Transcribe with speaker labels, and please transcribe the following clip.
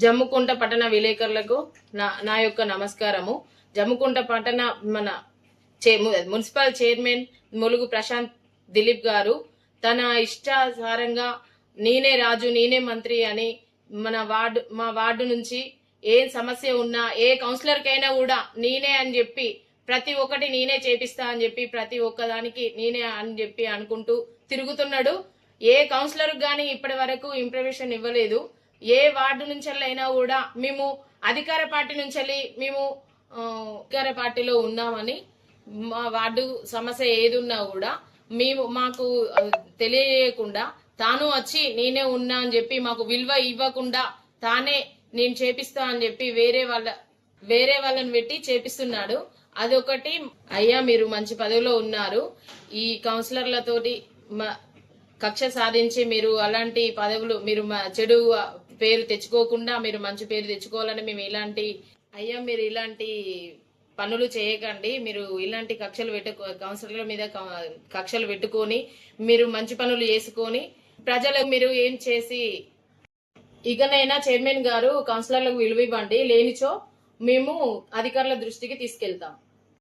Speaker 1: జమ్ముకుంట పట్టణ విలేకరులకు నా యొక్క నమస్కారము. జమ్ముకుంట పట్టణ మన మున్సిపల్ చైర్మన్ ములుగు ప్రశాంత్ దిలీప్ గారు తన ఇష్టానుసారంగా నేనే రాజు నేనే మంత్రి అని మా వార్డు నుంచి ఏ సమస్య ఉన్నా ఏ కౌన్సిలర్ కైనా కూడా నేనే అని చెప్పి ప్రతి ఒక్కటి నేనే చేపిస్తా అని చెప్పి ప్రతి ఒక్కదానికి నేనే అని చెప్పి అనుకుంటూ తిరుగుతున్నాడు. ఏ కౌన్సిలర్ గాని ఇప్పటి వరకు ఇంప్రమేషన్ ఇవ్వలేదు. ఏ వార్డు నుంచి అయినా కూడా మేము అధికార పార్టీ నుంచి మేము అధికార పార్టీలో ఉన్నామని మా వార్డు సమస్య ఏది ఉన్నా కూడా మాకు తెలియకుండా తాను వచ్చి నేనే ఉన్నా అని చెప్పి మాకు విలువ ఇవ్వకుండా తానే నేను చేపిస్తా అని చెప్పి వేరే వాళ్ళని పెట్టి చేపిస్తున్నాడు. అదొకటి. అయ్యా, మీరు మంచి పదవిలో ఉన్నారు. ఈ కౌన్సిలర్లతోటి కక్ష సాధించి మీరు అలాంటి పదవులు మీరు చెడు పేరు తెచ్చుకోకుండా మీరు మంచి పేరు తెచ్చుకోవాలని మేము మీరు ఇలాంటి పనులు చేయకండి. మీరు ఇలాంటి కౌన్సిలర్ల మీద కక్షలు పెట్టుకొని మీరు మంచి పనులు చేసుకొని ప్రజలకు మీరు ఏం చేసి ఇకనైనా చైర్మన్ గారు కౌన్సిలర్లకు విలువ ఇవ్వండి. లేనిచో మేము అధికారుల దృష్టికి తీసుకెళ్తాం.